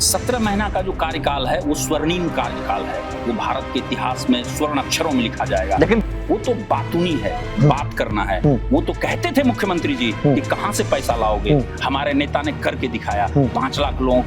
17 महीना का जो कार्यकाल है वो स्वर्णिम कार्यकाल है, वो भारत के इतिहास में स्वर्ण अक्षरों में लिखा जाएगा। लेकिन वो तो बातूनी है, बात करना है। वो तो कहते थे मुख्यमंत्री जी कि कहां से पैसा लाओगे, हमारे नेता ने करके दिखाया, 5 लाख लोगों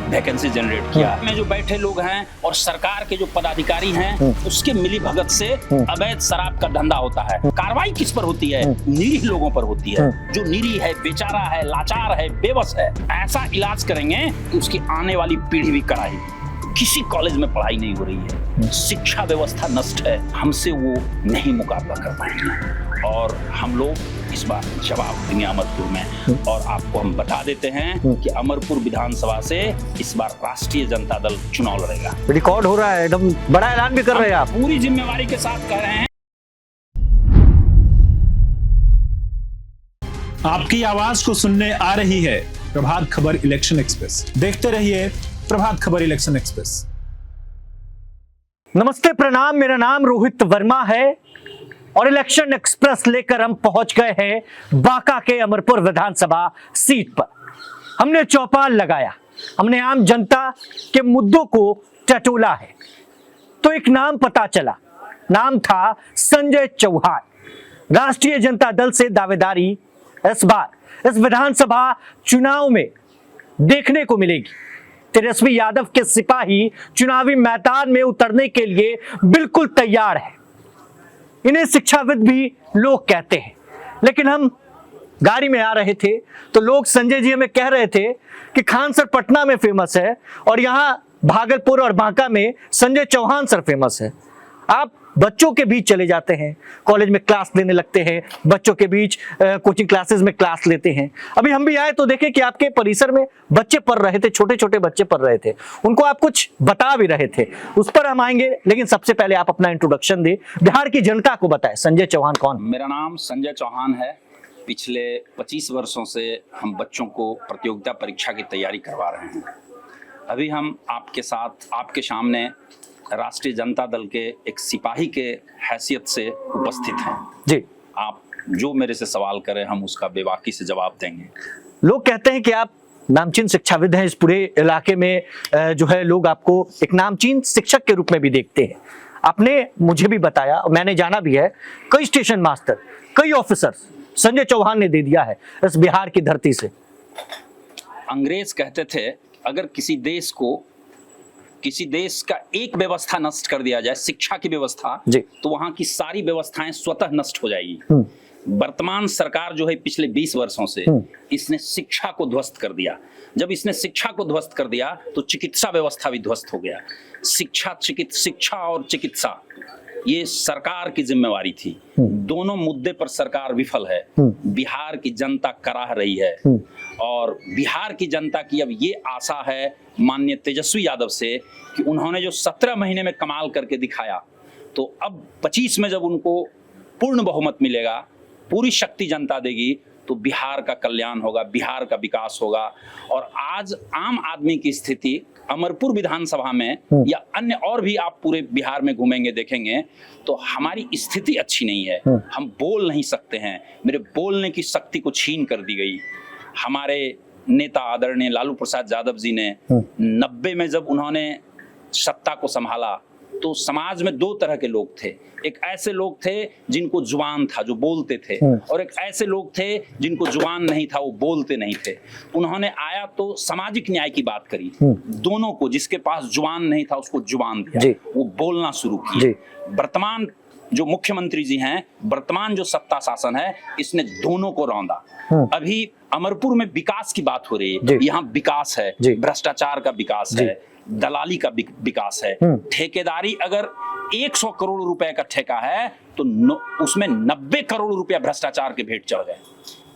वैकेंसी जनरेट किया। में जो बैठे लोग हैं और सरकार के जो पदाधिकारी हैं उसके मिली भगत से अवैध शराब का धंधा होता है। कार्रवाई किस पर होती है? निरीह लोगों पर होती है, जो निरीह है, बेचारा है, लाचार है, बेबस है। ऐसा इलाज करेंगे कि उसकी आने वाली पीढ़ी भी कराएगी। किसी कॉलेज में पढ़ाई नहीं हो रही है, शिक्षा व्यवस्था नष्ट है, हमसे वो नहीं मुकाबला कर पाएंगे। और हम लोग इस बार जवाब देंगे अमरपुर में। और आपको हम बता देते हैं कि अमरपुर विधानसभा से इस बार राष्ट्रीय जनता दल चुनाव लड़ेगा। रिकॉर्ड हो रहा है, एकदम बड़ा ऐलान भी कर रहे हैं आप। पूरी जिम्मेवारी के साथ कह रहे हैं। आपकी आवाज को सुनने आ रही है प्रभात खबर इलेक्शन एक्सप्रेस। देखते रहिए प्रभात खबर इलेक्शन एक्सप्रेस। नमस्ते, प्रणाम। मेरा नाम रोहित वर्मा है और इलेक्शन एक्सप्रेस लेकर हम पहुंच गए हैं बांका के अमरपुर विधानसभा सीट पर। हमने चौपाल लगाया, हमने आम जनता के मुद्दों को टटोला है। तो एक नाम पता चला, नाम था संजय चौहान। राष्ट्रीय जनता दल से दावेदारी इस बार इस विधानसभा चुनाव में देखने को मिलेगी। तेजस्वी यादव के सिपाही चुनावी मैदान में उतरने के लिए बिल्कुल तैयार है। इन्हें शिक्षाविद भी लोग कहते हैं। लेकिन हम गाड़ी में आ रहे थे तो लोग संजय जी हमें कह रहे थे कि खान सर पटना में फेमस है और यहाँ भागलपुर और बांका में संजय चौहान सर फेमस है। आप बच्चों के बीच चले जाते हैं, कॉलेज में क्लास लेने लगते हैं, बच्चों के बीच कोचिंग क्लासेस में क्लास लेते हैं। अभी हम भी आए तो देखे कि आपके परिसर में बच्चे पढ़ रहे थे, छोटे छोटे बच्चे पढ़ रहे थे। उनको आप कुछ बता भी रहे थे, उस पर हम आएंगे। लेकिन सबसे पहले आप अपना इंट्रोडक्शन दे, बिहार की जनता को बताएं संजय चौहान कौन? मेरा नाम संजय चौहान है। पिछले 25 वर्षों से हम बच्चों को प्रतियोगिता परीक्षा की तैयारी करवा रहे हैं। अभी हम आपके साथ, आपके सामने राष्ट्रीय जनता दल के एक सिपाही के हैसियत से उपस्थित हैं। जी, आप जो मेरे से सवाल करें हम उसका बेबाकी से जवाब देंगे। लोग कहते हैं कि आप नामचीन शिक्षाविद हैं। इस पूरे इलाके में जो है लोग आपको एक नामचीन शिक्षक के रूप में भी देखते हैं। आपने मुझे भी बताया, मैंने जाना भी है, कई स्टेशन मास्टर, कई ऑफिसर्स संजय चौहान ने दे दिया है इस बिहार की धरती से। अंग्रेज कहते थे अगर किसी देश का एक व्यवस्था नष्ट कर दिया जाए, शिक्षा की व्यवस्था, तो वहां की सारी व्यवस्थाएं स्वतः नष्ट हो जाएगी। वर्तमान सरकार जो है पिछले 20 वर्षों से इसने शिक्षा को ध्वस्त कर दिया। जब इसने शिक्षा को ध्वस्त कर दिया तो चिकित्सा व्यवस्था भी ध्वस्त हो गया। शिक्षा और चिकित्सा ये सरकार की जिम्मेवारी थी। दोनों मुद्दे पर सरकार विफल है। बिहार की जनता कराह रही है और बिहार की जनता की अब ये आशा है माननीय तेजस्वी यादव से कि उन्होंने जो 17 महीने में कमाल करके दिखाया, तो अब 25 में जब उनको पूर्ण बहुमत मिलेगा, पूरी शक्ति जनता देगी, तो बिहार का कल्याण होगा, बिहार का विकास होगा। और आज आम आदमी की स्थिति अमरपुर विधानसभा में या अन्य और भी आप पूरे बिहार में घूमेंगे देखेंगे तो हमारी स्थिति अच्छी नहीं है। हम बोल नहीं सकते हैं, मेरे बोलने की शक्ति को छीन कर दी गई। हमारे नेता आदरणीय लालू प्रसाद यादव जी ने 90 में जब उन्होंने सत्ता को संभाला तो समाज में 2 तरह के लोग थे। एक ऐसे लोग थे जिनको जुबान था, जो बोलते थे, और एक ऐसे लोग थे जिनको जुबान नहीं था, वो बोलते नहीं थे। उन्होंने आया तो सामाजिक न्याय की बात करी। दोनों को, जिसके पास जुबान नहीं था उसको जुबान दिया, वो बोलना शुरू किया। वर्तमान जो मुख्यमंत्री जी हैं, वर्तमान जो सत्ता शासन है, इसने दोनों को रौंदा। अभी अमरपुर में विकास की बात हो रही है, यहाँ विकास है, भ्रष्टाचार का विकास है, दलाली का विकास है। ठेकेदारी अगर 100 करोड़ रुपए का ठेका है तो उसमें 90 करोड़ रुपया भ्रष्टाचार के भेंट चढ़ गए।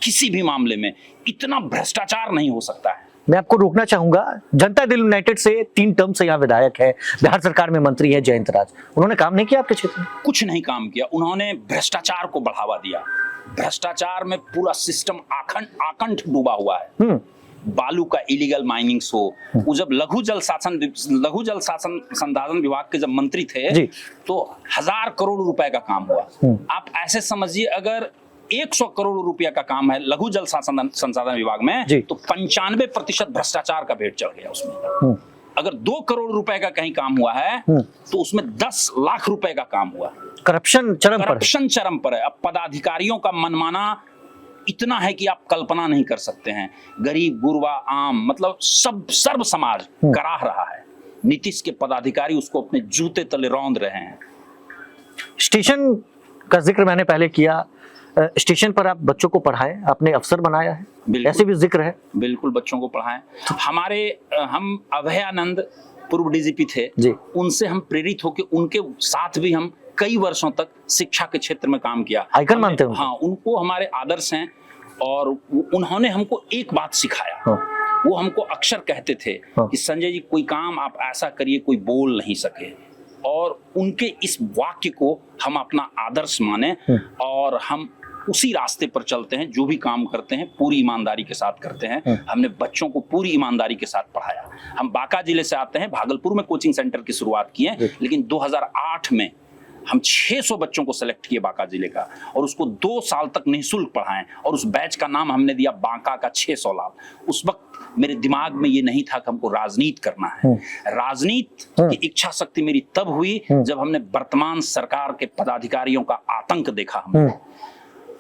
किसी भी मामले में इतना भ्रष्टाचार नहीं हो सकता है। मैं आपको रोकना चाहूंगा, जनता दल यूनाइटेड से 3 टर्म से यहाँ विधायक है, बिहार सरकार में मंत्री है जयंत राज, उन्होंने काम नहीं किया आपके क्षेत्र में? कुछ नहीं काम किया। उन्होंने भ्रष्टाचार को बढ़ावा दिया। भ्रष्टाचार में पूरा सिस्टम आकंठ डूबा हुआ है। बालू का इलीगल माइनिंग हो, वो जब लघु जल शासन संधारण विभाग के जब मंत्री थे तो 1000 करोड़ रुपए का काम हुआ। आप ऐसे समझिए, अगर 100 करोड़ रुपया का काम है लघु जल संसाधन विभाग में, तो 95% भ्रष्टाचार का भेद चढ़ गया उसमें। अगर 2 करोड़ रुपए का कहीं काम हुआ है तो उसमें 10 लाख रुपए का काम हुआ। करप्शन चरम पर है। अब पदाधिकारियों का मनमाना इतना है कि आप कल्पना नहीं कर सकते हैं। गरीब गुरबा आम मतलब सब सर्व समाज कराह रहा है। नीतीश के पदाधिकारी उसको अपने जूते तले रौंद रहे हैं। स्टेशन का जिक्र मैंने पहले किया, स्टेशन पर आप बच्चों को पढ़ाएं, आपने अफसर बनाया है, ऐसे भी जिक्र है। बिल्कुल बच्चों को पढ़ाएं। हम अभयानंद पूर्व डीजीपी थे जी। उनसे हम प्रेरित होकर उनके साथ भी हम कई वर्षों तक शिक्षा के क्षेत्र में काम किया। आइकन मानते हैं? हाँ, उनको हमारे आदर्श हैं और उन्होंने हमको एक बात सिखाया। वो हमको अक्सर कहते थे कि संजय जी कोई काम आप ऐसा करिए कोई बोल नहीं सके, और उनके इस वाक्य को हम अपना आदर्श माने और हम उसी रास्ते पर चलते हैं। जो भी काम करते हैं पूरी ईमानदारी के साथ करते हैं। हमने बच्चों को पूरी ईमानदारी के साथ पढ़ाया। हम बांका जिले से आते हैं, भागलपुर में कोचिंग सेंटर की शुरुआत की है, लेकिन 2008 में हम 600 बच्चों को सेलेक्ट किए बांका जिले का और उसको 2 साल तक निःशुल्क पढ़ाएं और उस बैच का नाम हमने दिया बांका का 600 लाल। उस वक्त मेरे दिमाग में ये नहीं था कि हमको राजनीति करना है। राजनीति की इच्छा शक्ति मेरी तब हुई जब हमने वर्तमान सरकार के पदाधिकारियों का आतंक देखा।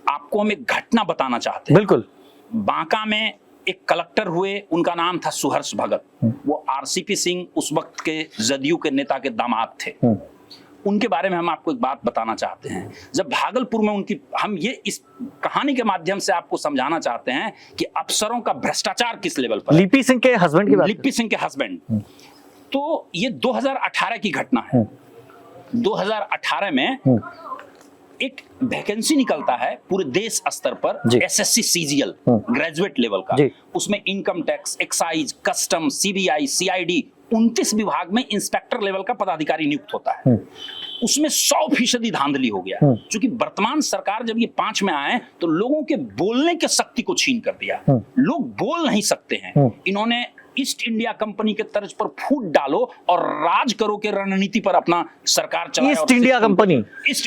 आपको हम एक घटना बताना चाहते हैं। बिल्कुल। बांका में एक कलेक्टर हुए, उनका नाम था सुहर्ष भगत। वो आरसीपी सिंह उस वक्त के जदयू के नेता के दामाद थे। उनके बारे में हम आपको एक बात बताना चाहते हैं। जब भागलपुर में हम ये इस कहानी के माध्यम से आपको समझाना चाहते हैं कि अफसरों का भ्रष्टाचार किस लेवल पर। लिपि सिंह के हस्बैंड की बात। लिपि सिंह के हस्बैंड। तो ये 2018 की घटना है। 2018 में एक वैकेंसी निकलता है पूरे देश स्तर पर एसएससी सीजीएल ग्रेजुएट लेवल का। उसमें income tax, excise, custom, CBI, CID 29 विभाग में इंस्पेक्टर लेवल का पदाधिकारी नियुक्त होता है। उसमें 100% धांधली हो गया। क्योंकि वर्तमान सरकार जब ये 5 में आए तो लोगों के बोलने के शक्ति को छीन कर दिया। लोग बोल नहीं सकते हैं। इन्होंने ईस्ट इंडिया कंपनी के तर्ज पर फूट डालो और राज करो के रणनीति पर अपना सरकार चलाए। ईस्ट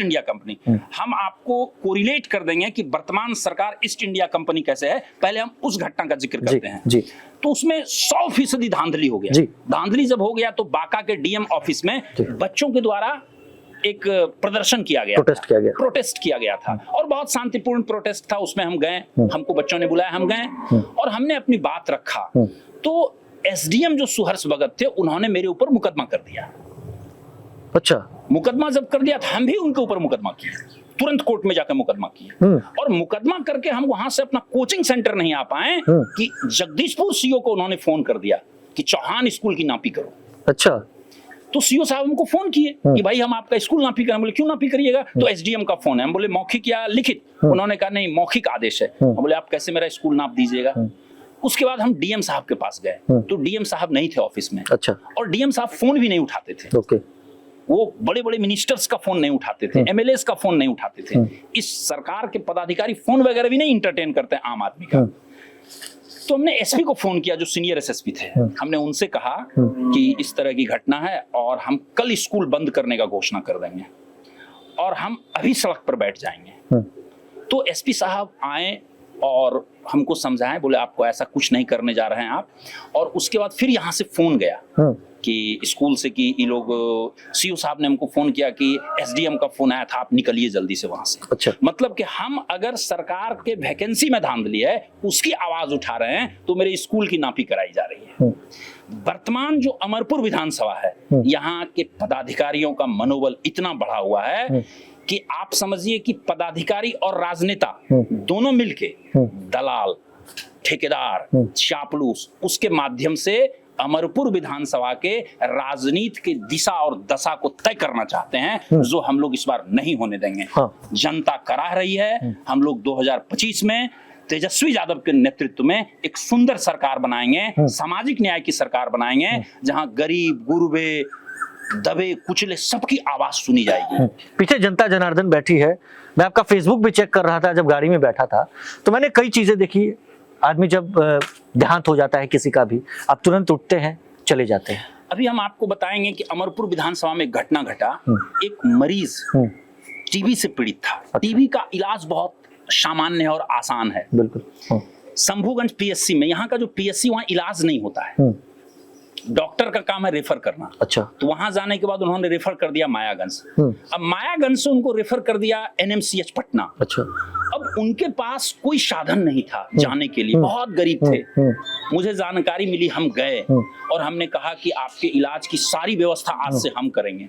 इंडिया कंपनी हम आपको कोरिलेट कर देंगे कि वर्तमान सरकार ईस्ट इंडिया कंपनी कैसे है। पहले हम उस घटना का जिक्र करते हैं जी। तो उसमें 100% धांधली हो गया। धांधली जब हो गया तो बांका के डीएम ऑफिस में बच्चों के द्वारा एक प्रदर्शन किया गया, प्रोटेस्ट किया गया था और बहुत शांतिपूर्ण प्रोटेस्ट था। उसमें हम गए, हमको बच्चों ने बुलाया, हम गए और हमने अपनी बात रखा। तो एसडीएम जो सुहर्ष भगत थे उन्होंने मेरे ऊपर मुकदमा कर दिया। अच्छा। मुकदमा जब कर दिया तो हम भी उनके ऊपर मुकदमा किए, तुरंत कोर्ट में जाकर मुकदमा किए। और मुकदमा करके हम वहां से अपना कोचिंग सेंटर नहीं आ पाए कि जगदीशपुर सीओ को उन्होंने फोन कर दिया कि चौहान स्कूल की नापी करो। अच्छा। तो सीओ साहब हमको फोन किए कि भाई हम आपका स्कूल नापी करें। बोले क्यों नापी करिएगा? तो एसडीएम का फोन है। हम बोले मौखिक या लिखित? उन्होंने कहा नहीं मौखिक आदेश है। हम बोले आप कैसे मेरा स्कूल नाप दीजिएगा? उसके बाद हम डीएम साहब के पास गए तो डीएम साहब नहीं थे ऑफिस में। अच्छा। और डीएम साहब फोन भी नहीं उठाते थे। ओके। वो बड़े बड़े मिनिस्टर्स का फोन नहीं उठाते थे, एमएलएस का फोन नहीं उठाते थे। इस सरकार के पदाधिकारी फोन वगैरह भी नहीं इंटरटेन करते आम आदमी का। तो हमने एसपी को फोन किया जो सीनियर एसएसपी थे। हमने उनसे कहा कि इस तरह की घटना है और हम कल स्कूल बंद करने का घोषणा कर देंगे और हम अभी सड़क पर बैठ जाएंगे। तो एसपी साहब आए और हमको समझाएं, बोले आपको ऐसा कुछ नहीं करने जा रहे हैं आप। और उसके बाद फिर यहाँ से फोन गया कि स्कूल से कि ये लोग सीओ साहब ने हमको फोन किया कि एसडीएम का फोन आया था, आप निकलिए जल्दी से वहां से। अच्छा। मतलब कि हम अगर सरकार के वैकेंसी में धांधली है उसकी आवाज उठा रहे हैं तो मेरे स्कूल की नापी कराई जा रही है। वर्तमान जो अमरपुर विधानसभा है यहाँ के पदाधिकारियों का मनोबल इतना बढ़ा हुआ है कि आप समझिए कि पदाधिकारी और राजनेता दोनों मिलके दलाल, ठेकेदार, चापलूस उसके माध्यम से अमरपुर विधानसभा के राजनीति की दिशा और दशा को तय करना चाहते हैं, जो हम लोग इस बार नहीं होने देंगे। जनता कराह रही है। हम लोग 2025 में तेजस्वी यादव के नेतृत्व में एक सुंदर सरकार बनाएंगे, सामाजिक न्याय की सरकार बनाएंगे, जहां गरीब, गुरबे, दबे, कुचले सबकी आवाज सुनी जाएगी। पीछे जनता जनार्दन बैठी है। मैं आपका फेसबुक भी चेक कर रहा था जब गाड़ी में बैठा था, तो मैंने कई चीजें देखी। आदमी जब देहांत हो जाता है किसी का भी, आप तुरंत उठते हैं, चले जाते हैं। अभी हम आपको बताएंगे कि अमरपुर विधानसभा में घटना घटा। एक मरीज टीबी से पीड़ित था। टीबी का इलाज बहुत सामान्य है और आसान है। बिल्कुल। शंभूगंज पीएससी में, यहाँ का जो पीएससी, वहाँ इलाज नहीं होता है, डॉक्टर का काम है रेफर करना। अच्छा। तो वहां जाने के बाद उन्होंने रेफर कर दिया मायागंज। अब मायागंज से उनको रेफर कर दिया एनएमसीएच पटना। अच्छा। अब उनके पास कोई साधन नहीं था जाने के लिए, बहुत गरीब थे। मुझे जानकारी मिली, हम गए और हमने कहा कि आपके इलाज की सारी व्यवस्था आज से हम करेंगे।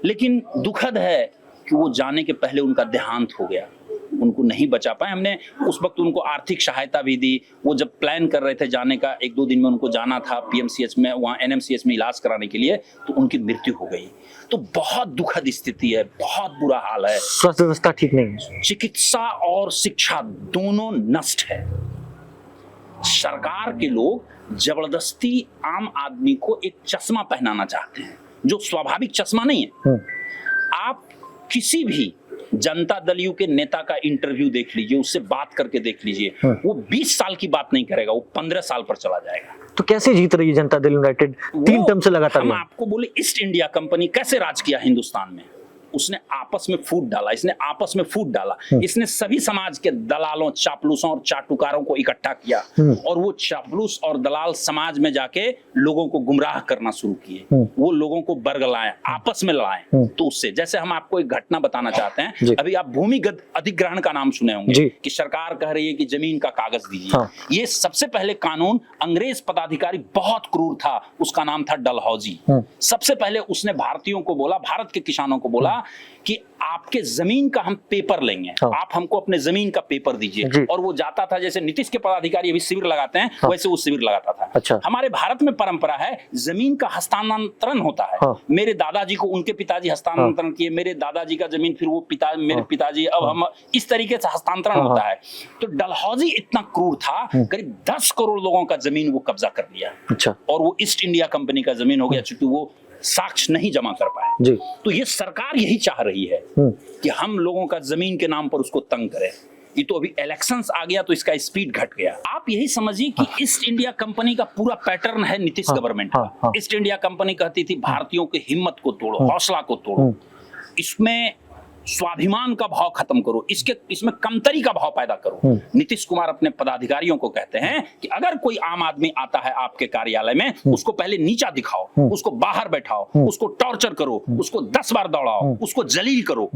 लेकिन दुखद है कि वो जाने के पहले उनका देहांत हो गया, उनको नहीं बचा पाए। हमने उस वक्त उनको आर्थिक सहायता भी दी। वो जब प्लान कर रहे थे जाने का, 1-2 दिन में उनको जाना था पीएमसीएच में, वहाँ एनएमसीएच में इलाज कराने के लिए, तो उनकी मृत्यु हो गई। तो बहुत दुखद स्थिति है, बहुत बुरा हाल है। स्वास्थ्य व्यवस्था ठीक नहीं है, चिकित्सा और शिक्षा दोनों नष्ट है। सरकार के लोग जबरदस्ती आम आदमी को एक चश्मा पहनाना चाहते हैं, जो स्वाभाविक चश्मा नहीं है। आप किसी भी जनता दल यू के नेता का इंटरव्यू देख लीजिए, उससे बात करके देख लीजिए, वो 20 साल की बात नहीं करेगा, वो 15 साल पर चला जाएगा। तो कैसे जीत रही है जनता दल यूनाइटेड 3 टर्म से लगातार? हम आपको बोले, ईस्ट इंडिया कंपनी कैसे राज किया हिंदुस्तान में? उसने आपस में फूट डाला, इसने आपस में फूट डाला, इसने सभी समाज के दलालों, चापलूसों और चाटुकारों को इकट्ठा किया और वो चापलूस और दलाल समाज में जाके लोगों को गुमराह करना शुरू किए। वो लोगों को बरगलाएं, आपस में लड़ाएं। तो उससे, जैसे हम आपको एक घटना बताना चाहते हैं, अभी आप भूमिगत अधिग्रहण का नाम सुने होंगे कि सरकार कह रही है कि जमीन का कागज दीजिए। ये सबसे पहले कानून अंग्रेज पदाधिकारी, बहुत क्रूर था, उसका नाम था डलहौजी। सबसे पहले उसने भारतीयों को बोला, भारत के किसानों को बोला कि आपके जमीन का हम पेपर लेंगे, आप हमको अपने जमीन का पेपर दीजिए। और वो जाता था, जैसे नीतीश के पदाधिकारी अभी शिविर लगाते हैं, वैसे वो शिविर लगाता था। अच्छा। हमारे भारत में परंपरा है, जमीन का हस्तांतरण होता है। मेरे दादाजी को उनके पिताजी हस्तांतरण किए, मेरे दादाजी का जमीन फिर वो मेरे पिताजी, अब हम, इस तरीके से हस्तांतरण होता है। तो डलहौजी इतना क्रूर था, करीब 10 करोड़ लोगों का जमीन वो कब्जा कर लिया। अच्छा। और वो ईस्ट इंडिया कंपनी का जमीन हो गया, चूंकि वो साक्ष्य नहीं जमा कर पाए जी। तो ये सरकार यही चाह रही है कि हम लोगों का जमीन के नाम पर उसको तंग करें। ये तो अभी इलेक्शंस आ गया तो इसका स्पीड घट गया। आप यही समझिए कि ईस्ट इंडिया कंपनी का पूरा पैटर्न है नीतीश गवर्नमेंट का। ईस्ट इंडिया कंपनी कहती थी भारतीयों के हिम्मत को तोड़ो, हौसला को तोड़ो, इसमें स्वाभिमान का भाव खत्म करो, इसमें कमतरी का भाव पैदा करो। नीतीश कुमार अपने पदाधिकारियों को कहते हैं कि अगर कोई आम आदमी आता है आपके कार्यालय में, उसको पहले नीचा दिखाओ, उसको बाहर बैठाओ, उसको टॉर्चर करो, उसको 10 बार दौड़ाओ, उसको जलील करो,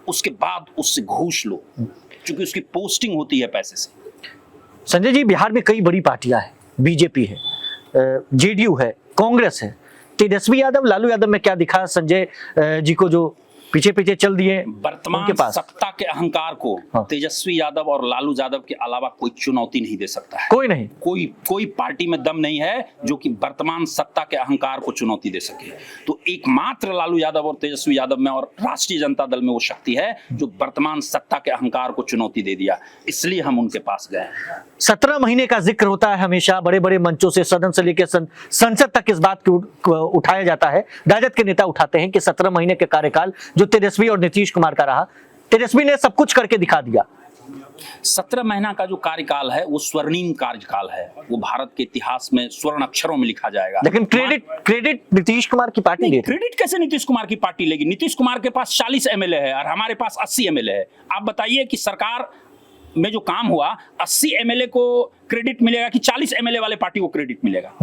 उसके बाद उससे घूस लो, क्योंकि उसकी पोस्टिंग होती है पैसे से। संजय जी, बिहार में कई बड़ी पार्टियां हैं, बीजेपी है, जेडीयू है, कांग्रेस है। तेजस्वी यादव, लालू यादव में क्या दिखा संजय जी को जो पीछे पीछे चल दिए? वर्तमान सत्ता के अहंकार को तेजस्वी यादव और लालू यादव के अलावा कोई चुनौती नहीं दे सकता है। कोई नहीं, कोई पार्टी में दम नहीं है जो कि वर्तमान सत्ता के अहंकार को चुनौती दे सके। तो एकमात्र लालू यादव और तेजस्वी यादव में और राष्ट्रीय जनता दल में वो शक्ति है जो वर्तमान सत्ता के अहंकार को चुनौती दे दिया, इसलिए हम उनके पास गए। 17 महीने का जिक्र होता है हमेशा, बड़े बड़े मंचों से, सदन से लेकर संसद तक इस बात को उठाया जाता है। राजद के नेता उठाते हैं कि 17 महीने के कार्यकाल जो तेजस्वी और नीतीश कुमार का रहा, तेजस्वी ने सब कुछ करके दिखा दिया। 17 महीना का जो कार्यकाल है वो स्वर्णिम कार्यकाल है, वो भारत के इतिहास में स्वर्ण अक्षरों में लिखा जाएगा। लेकिन क्रेडिट नीतीश कुमार की पार्टी लेगी। क्रेडिट कैसे नीतीश कुमार की पार्टी लेगी? नीतीश कुमार के पास 40 एमएलए है और हमारे पास 80 एमएलए है। आप बताइए कि सरकार में जो काम हुआ, 80 एमएलए को क्रेडिट मिलेगा कि 40 एमएलए वाले पार्टी को क्रेडिट मिलेगा?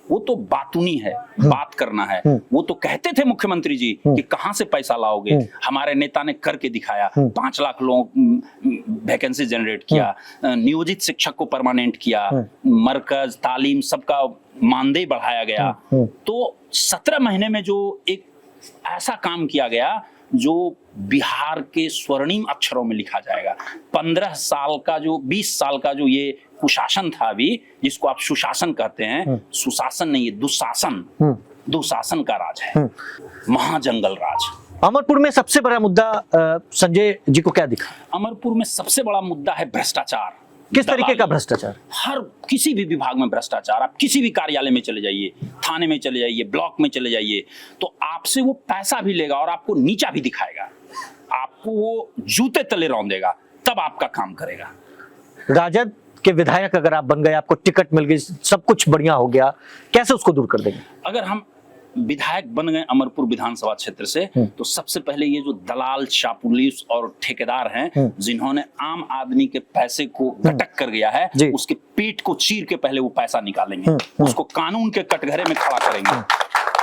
वो तो बातूनी है, बात करना है। वो तो कहते थे मुख्यमंत्री जी कि कहां से पैसा लाओगे, हमारे नेता ने करके दिखाया। 5 लाख लोग वैकेंसी जनरेट किया, नियोजित शिक्षक को परमानेंट किया, मरकज तालीम सबका मानदेय बढ़ाया गया। तो 17 महीने में जो एक ऐसा काम किया गया जो बिहार के स्वर्णिम अक्षरों में लिखा जाएगा। 15 साल का जो 20 साल का जो ये कुशासन था अभी, जिसको आप सुशासन कहते हैं, सुशासन नहीं है, दुशासन का राज है, महाजंगल राज। अमरपुर में सबसे बड़ा मुद्दा संजय जी को क्या दिखा? अमरपुर में सबसे बड़ा मुद्दा है भ्रष्टाचार। किस तरीके का भ्रष्टाचार? हर किसी भी विभाग में भ्रष्टाचार। आप किसी भी कार्यालय में चले जाइए, थाने में चले जाइए, ब्लॉक में चले जाइए, तो आपसे वो पैसा भी लेगा और आपको नीचा भी दिखाएगा, आपको वो जूते तले रौंदेगा, तब आपका काम करेगा। राजद के विधायक अगर आप बन गए, आपको टिकट मिल गई, सब कुछ बढ़िया हो गया, कैसे उसको दूर कर देंगे? अगर हम विधायक बन गए अमरपुर विधानसभा क्षेत्र से, तो सबसे पहले ये जो दलाल, चापुलिस और ठेकेदार हैं जिन्होंने आम आदमी के पैसे को गटक कर गया है, उसके पेट को चीर के पहले वो पैसा निकालेंगे, उसको कानून के कटघरे में खड़ा करेंगे।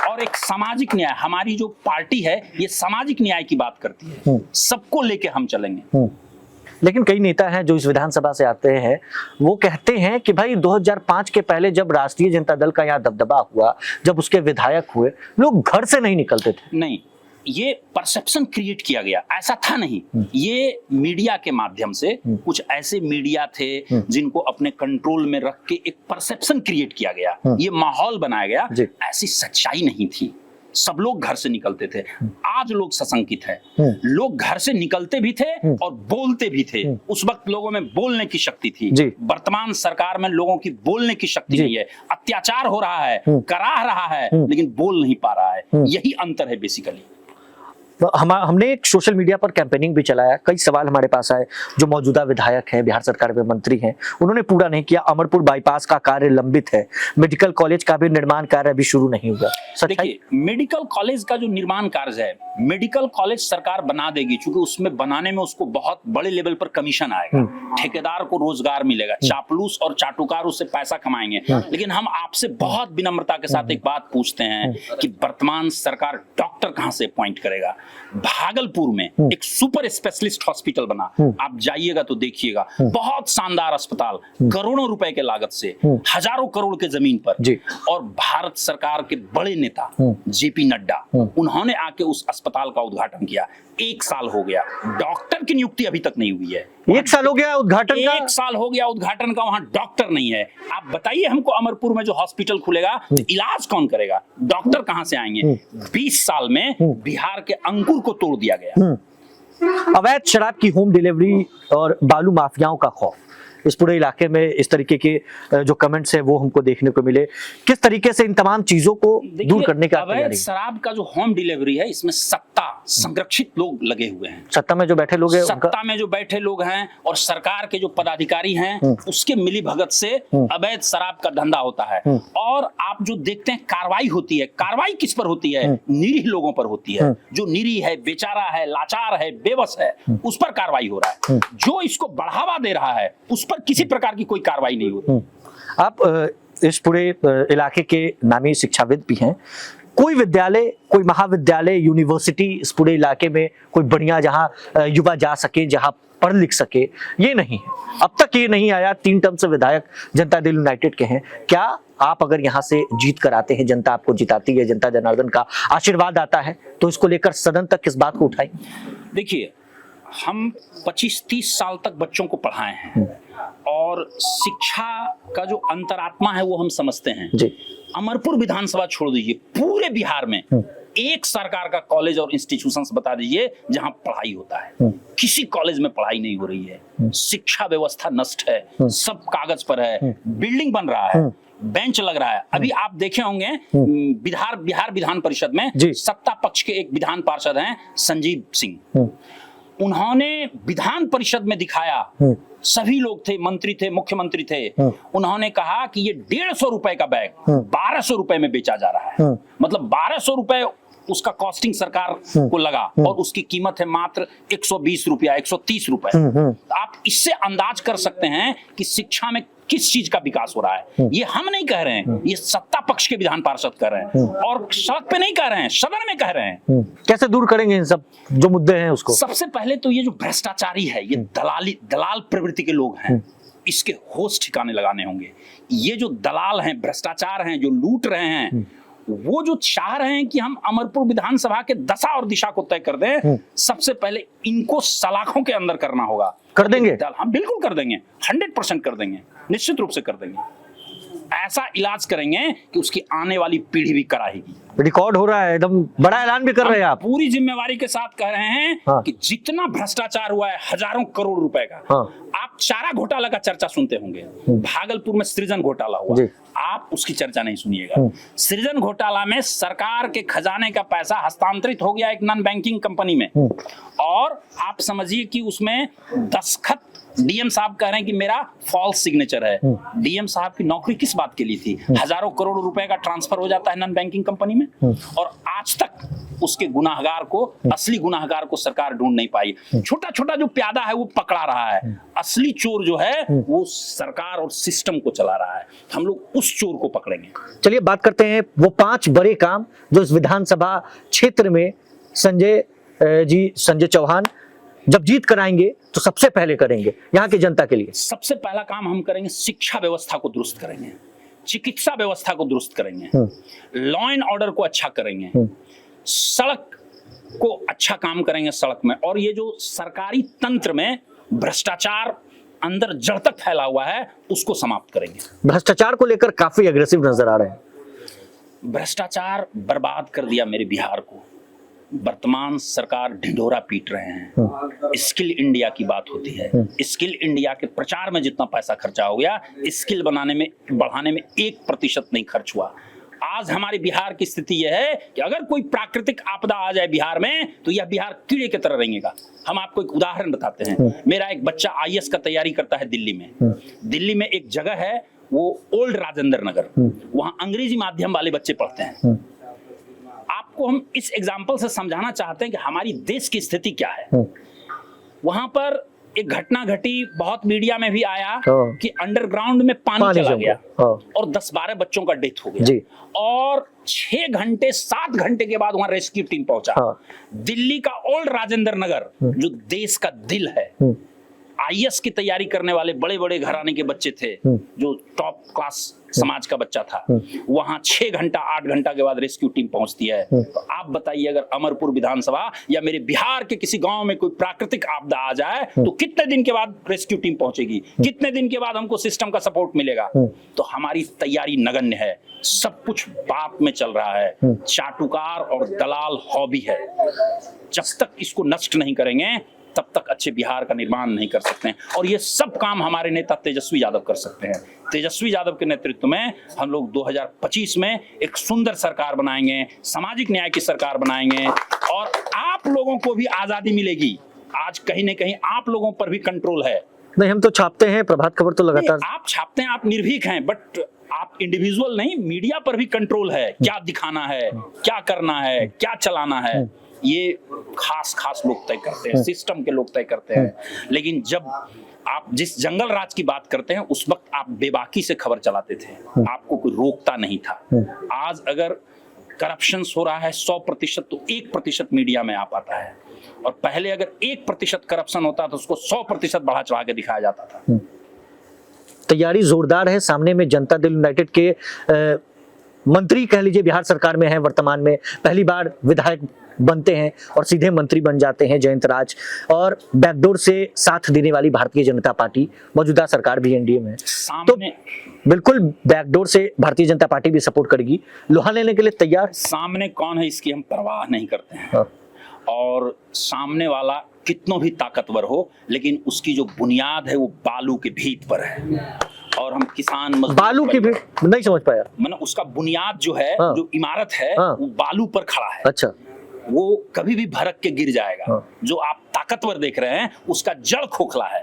और एक सामाजिक न्याय, हमारी जो पार्टी है ये सामाजिक न्याय की बात करती है, सबको लेके हम चलेंगे। लेकिन कई नेता हैं जो इस विधानसभा से आते हैं, वो कहते हैं कि भाई 2005 के पहले जब राष्ट्रीय जनता दल का यहाँ दबदबा हुआ, जब उसके विधायक हुए, लोग घर से नहीं निकलते थे। नहीं, ये परसेप्शन क्रिएट किया गया, ऐसा था नहीं। ये मीडिया के माध्यम से, कुछ ऐसे मीडिया थे जिनको अपने कंट्रोल में रख के एक परसेप्शन क्रिएट किया गया, ये माहौल बनाया गया। ऐसी सच्चाई नहीं थी, सब लोग घर से निकलते थे। आज लोग सशंकित है, लोग घर से निकलते भी थे और बोलते भी थे। उस वक्त लोगों में बोलने की शक्ति थी, वर्तमान सरकार में लोगों की बोलने की शक्ति नहीं है। अत्याचार हो रहा है, कराह रहा है, लेकिन बोल नहीं पा रहा है, यही अंतर है बेसिकली। हमने एक सोशल मीडिया पर कैंपेनिंग भी चलाया, कई सवाल हमारे पास आए। जो मौजूदा विधायक हैं, बिहार सरकार में मंत्री हैं, उन्होंने पूरा नहीं किया। अमरपुर बाईपास का कार्य लंबित है, मेडिकल कॉलेज का भी निर्माण कार्य अभी शुरू नहीं हुआ। देखिए, मेडिकल कॉलेज का जो निर्माण कार्य है, मेडिकल कॉलेज सरकार बना देगी, क्योंकि उसमें बनाने में उसको बहुत बड़े लेवल पर कमीशन आएगा, ठेकेदार को रोजगार मिलेगा, चापलूस और चाटुकार उससे पैसा कमाएंगे। लेकिन हम आपसे बहुत विनम्रता के साथ एक बात पूछते हैं कि वर्तमान सरकार डॉक्टर कहां से अपॉइंट करेगा? भागलपुर में एक सुपर स्पेशलिस्ट हॉस्पिटल बना, आप जाइएगा तो देखिएगा, बहुत शानदार अस्पताल, करोड़ों रुपए के लागत से, हजारों करोड़ के जमीन पर। और भारत सरकार के बड़े नेता जेपी नड्डा, उन्होंने आके उस अस्पताल का उद्घाटन किया। 1 साल हो गया, डॉक्टर की नियुक्ति अभी तक नहीं हुई है। 1 साल हो गया उद्घाटन का? 1 साल हो गया उद्घाटन का, वहां डॉक्टर नहीं है। आप बताइए हमको, अमरपुर में जो हॉस्पिटल खुलेगा, इलाज कौन करेगा? डॉक्टर कहां से आएंगे? 20 साल में बिहार के अंकुर को तोड़ दिया गया। अवैध शराब की होम डिलीवरी और बालू माफियाओं का खौफ, इस पूरे इलाके में इस तरीके के जो कमेंट्स है वो हमको देखने को मिले। किस तरीके से इन तमाम चीजों को दूर करने का? अवैध शराब का जो होम डिलीवरी है, इसमें सत्ता संरक्षित लोग लगे हुए हैं। सत्ता में जो बैठे लोग हैं, सत्ता में जो बैठे लोग हैं और सरकार के जो पदाधिकारी हैं, उसके मिली भगत से अवैध शराब का धंधा होता है। और आप जो देखते हैं कार्रवाई होती है, कार्रवाई किस पर होती है? निरीह लोगों पर होती है। जो निरीह है, बेचारा है, लाचार है, बेबस है, उस पर कार्रवाई हो रहा है। जो इसको बढ़ावा दे रहा है, उस पर किसी प्रकार की कोई कार्रवाई नहीं होती। आप इस पूरे इलाके के नामी शिक्षाविद भी हैं, कोई विद्यालय, कोई महाविद्यालय, यूनिवर्सिटी इस पूरे इलाके में कोई बढ़िया जहां युवा जा सके, जहां पढ़ लिख सके, ये नहीं है। अब तक ये नहीं आया। 3 टर्म से विधायक जनता दल यूनाइटेड के हैं। क्या आप अगर यहाँ से जीत कर आते हैं, जनता आपको जिताती है, जनता जनार्दन का आशीर्वाद आता है, तो इसको लेकर सदन तक किस बात को उठाएंगे? देखिए, हम 25-30 साल तक बच्चों को पढ़ाए हैं और शिक्षा का जो अंतरात्मा है वो हम समझते हैं जी। अमरपुर विधानसभा छोड़ दीजिए, पूरे बिहार में एक सरकार का कॉलेज और इंस्टीट्यूशंस बता दीजिए जहां पढ़ाई होता है। किसी कॉलेज में पढ़ाई नहीं हो रही है, शिक्षा व्यवस्था नष्ट है, सब कागज पर है, बिल्डिंग बन रहा है, बेंच लग रहा है। अभी आप देखे होंगे बिहार विधान परिषद में सत्ता पक्ष के एक विधान पार्षद हैं संजीव सिंह, उन्होंने विधान परिषद में दिखाया, सभी लोग थे, मंत्री थे, मुख्यमंत्री थे, उन्होंने कहा कि ये 150 रुपए का बैग 1200 रुपए में बेचा जा रहा है। मतलब 1200 रुपए उसका कॉस्टिंग सरकार को लगा और उसकी कीमत है मात्र 120 रुपया, 130 रुपए। आप इससे अंदाज कर सकते हैं कि शिक्षा में किस चीज का विकास हो रहा है। ये हम नहीं कह रहे हैं, ये सत्ता पक्ष के विधान पार्षद कह रहे हैं और सड़क पे नहीं कह रहे हैं, सदन में कह रहे हैं। कैसे दूर करेंगे इन सब जो मुद्दे हैं उसको? सबसे पहले तो ये जो भ्रष्टाचारी है, ये दलाल प्रवृत्ति के लोग हैं, इसके होश ठिकाने लगाने होंगे। ये जो दलाल हैं, भ्रष्टाचार हैं, जो लूट रहे हैं, वो जो चाह रहे हैं कि हम अमरपुर विधानसभा के दशा और दिशा को तय कर दें, सबसे पहले इनको सलाखों के अंदर करना होगा। कर देंगे? हम बिल्कुल कर देंगे, 100% कर देंगे, निश्चित रूप से कर देंगे। ऐसा इलाज करेंगे कि उसकी आने वाली पीढ़ी भी कराएगी। रिकॉर्ड हो रहा है, एकदम बड़ा ऐलान भी कर रहे हैं आप। पूरी जिम्मेवारी के साथ कह रहे हैं कि जितना भ्रष्टाचार हुआ है, हजारों करोड़ रुपए का, आप चारा घोटाला का चर्चा सुनते होंगे, भागलपुर में सृजन घोटाला हुआ, आप उसकी चर्चा नहीं सुनिएगा। सृजन घोटाला में सरकार के खजाने का पैसा हस्तांतरित हो गया एक नॉन बैंकिंग कंपनी में, और आप समझिए कि उसमें दस्तखत डीएम साहब कह रहे हैं कि मेरा फॉल्स सिग्नेचर है। डीएम साहब की नौकरी किस बात के लिए थी? हजारों करोड़ रुपए का ट्रांसफर हो जाता है नॉन बैंकिंग कंपनी में, और आज तक उसके गुनाहगार को, असली गुनाहगार को सरकार ढूंढ नहीं पाई। छोटा छोटा जो प्यादा है वो पकड़ा रहा है, असली चोर जो है वो सरकार और सिस्टम को चला रहा है। हम लोग उस चोर को पकड़ेंगे। चलिए बात करते हैं वो 5 बड़े काम जो इस विधानसभा क्षेत्र में संजय चौहान जब जीत कराएंगे तो सबसे पहले करेंगे यहाँ की जनता के लिए। सबसे पहला काम हम करेंगे, शिक्षा व्यवस्था को दुरुस्त करेंगे, चिकित्सा व्यवस्था को दुरुस्त करेंगे, लॉ एंड ऑर्डर को अच्छा करेंगे, सड़क को अच्छा काम करेंगे सड़क में, और ये जो सरकारी तंत्र में भ्रष्टाचार अंदर जड़ तक फैला हुआ है उसको समाप्त करेंगे। भ्रष्टाचार को लेकर काफी एग्रेसिव नजर आ रहे हैं। भ्रष्टाचार बर्बाद कर दिया मेरे बिहार को। वर्तमान सरकार ढिंढोरा पीट रहे हैं। स्किल इंडिया की बात होती है, स्किल इंडिया के प्रचार में जितना पैसा खर्चा हो गया, स्किल बढ़ाने में 1% नहीं खर्च हुआ। आज हमारे बिहार की स्थिति यह है कि अगर कोई प्राकृतिक आपदा आ जाए बिहार में तो यह बिहार कीड़े की तरह रहेगा। हम आपको एक उदाहरण बताते हैं। मेरा एक बच्चा आईएएस का तैयारी करता है दिल्ली में। दिल्ली में एक जगह है वो ओल्ड राजेंद्र नगर, वहां अंग्रेजी माध्यम वाले बच्चे पढ़ते हैं। आपको हम इस एग्जाम्पल से समझाना चाहते हैं कि हमारी देश की स्थिति क्या है। वहां पर एक घटना घटी, बहुत मीडिया में भी आया कि अंडरग्राउंड में पानी चला गया और 10-12 बच्चों का डेथ हो गया, और 6 घंटे 7 घंटे के बाद वहां रेस्क्यू टीम पहुंचा। दिल्ली का ओल्ड राजेंद्र नगर जो देश का दिल है, आईएएस की तैयारी करने वाले बड़े बड़े घराने के बच्चे थे, जो टॉप क्लास समाज का बच्चा था, वहां 6 घंटा 8 घंटा के बाद रेस्क्यू टीम पहुंचती है। तो आप बताइए, अगर अमरपुर विधानसभा या मेरे बिहार के किसी गांव में कोई प्राकृतिक आपदा आ जाए तो कितने दिन के बाद रेस्क्यू टीम पहुंचेगी, कितने दिन के बाद हमको सिस्टम का सपोर्ट मिलेगा? तो हमारी तैयारी नगण्य है, सब कुछ बात में चल रहा है, चाटुकार और दलाल हॉबी है। जब तक इसको नष्ट नहीं करेंगे तब तक अच्छे बिहार का निर्माण नहीं कर सकते हैं, और ये सब काम हमारे नेता तेजस्वी यादव कर सकते हैं। तेजस्वी यादव के नेतृत्व में हम लोग 2025 में एक सुंदर सरकार बनाएंगे, सामाजिक न्याय की सरकार बनाएंगे, और आप लोगों को भी आजादी मिलेगी। आज कहीं न कहीं आप लोगों पर भी कंट्रोल है। नहीं, हम तो छापते हैं, प्रभात खबर तो लगातार आप छापते हैं, आप निर्भीक हैं, बट आप इंडिविजुअल नहीं, मीडिया पर भी कंट्रोल है। क्या दिखाना है, क्या करना है, क्या चलाना है, ये खास लोग तय करते हैं, सिस्टम के लोग तय करते हैं। लेकिन जब आप जिस जंगल राज की बात करते हैं उस वक्त आप बेबाकी से खबर चलाते थे, आपको कोई रोकता नहीं था। आज अगर करप्शन हो रहा है 100%, तो 1% मीडिया में आ पाता है, और पहले अगर 1% करप्शन होता तो उसको 100% बढ़ा चढ़ा के दिखाया जाता था। तैयारी जोरदार है। सामने में जनता दल यूनाइटेड के मंत्री कह लीजिए बिहार सरकार में है, वर्तमान में पहली बार विधायक बनते हैं और सीधे मंत्री बन जाते हैं जयंत राज, और बैकडोर से साथ देने वाली भारतीय जनता पार्टी, मौजूदा सरकार भी एनडीए में, तो बिल्कुल बैकडोर से भारतीय जनता पार्टी भी सपोर्ट करेगी। लोहा लेने के लिए तैयार। सामने कौन है इसकी हम परवाह नहीं करते हैं, और सामने वाला कितनों भी ताकतवर हो, लेकिन उसकी जो बुनियाद है वो बालू के भीत पर है, और हम किसान बालू की भी नहीं समझ पाया। मतलब उसका बुनियाद जो है, जो इमारत है, वो बालू पर खड़ा है। अच्छा, वो कभी भी भड़क के गिर जाएगा। जो आप ताकतवर देख रहे हैं उसका जड़ खोखला है,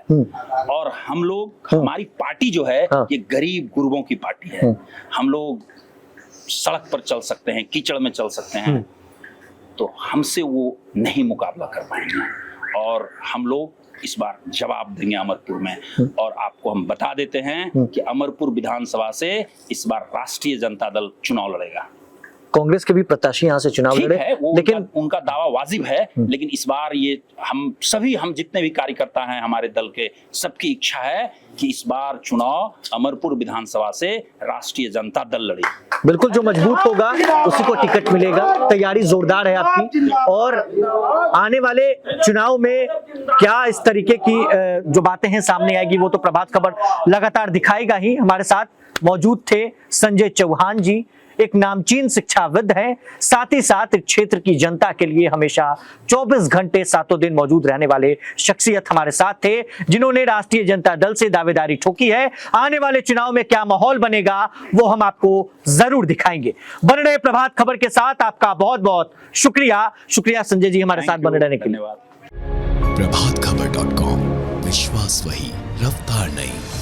और हम लोग, हमारी पार्टी जो है ये गरीब गुरबों की पार्टी है। हम लोग सड़क पर चल सकते हैं, कीचड़ में चल सकते हैं, तो हमसे वो नहीं मुकाबला कर पाएंगे, और हम लोग इस बार जवाब देंगे अमरपुर में। और आपको हम बता देते हैं कि अमरपुर विधानसभा से इस बार राष्ट्रीय जनता दल चुनाव लड़ेगा। कांग्रेस के भी प्रत्याशी यहाँ से चुनाव लड़े, लेकिन उनका दावा वाजिब है, लेकिन इस बार ये हम जितने भी कार्यकर्ता हैं हमारे दल के, सबकी इच्छा है कि इस बार चुनाव अमरपुर विधानसभा से राष्ट्रीय जनता दल लड़े। बिल्कुल, जो मजबूत होगा उसी को टिकट मिलेगा। तैयारी जोरदार है आपकी, और आने वाले चुनाव में क्या इस तरीके की जो बातें हैं सामने आएगी वो तो प्रभात खबर लगातार दिखाएगा ही। हमारे साथ मौजूद थे संजय चौहान जी, एक नामचीन शिक्षाविद हैं, साथ ही साथ क्षेत्र की जनता के लिए हमेशा 24 घंटे 7 दिन मौजूद रहने वाले शख्सियत हमारे साथ थे, जिन्होंने राष्ट्रीय जनता दल से दावेदारी ठोकी है। आने वाले चुनाव में क्या माहौल बनेगा वो हम आपको जरूर दिखाएंगे। बने रहे प्रभात खबर के साथ। आपका बहुत बहुत शुक्रिया संजय जी हमारे साथ बने रहने के लिए। प्रभातखबर.com, विश्वास आवाज वही, रफ्तार नहीं।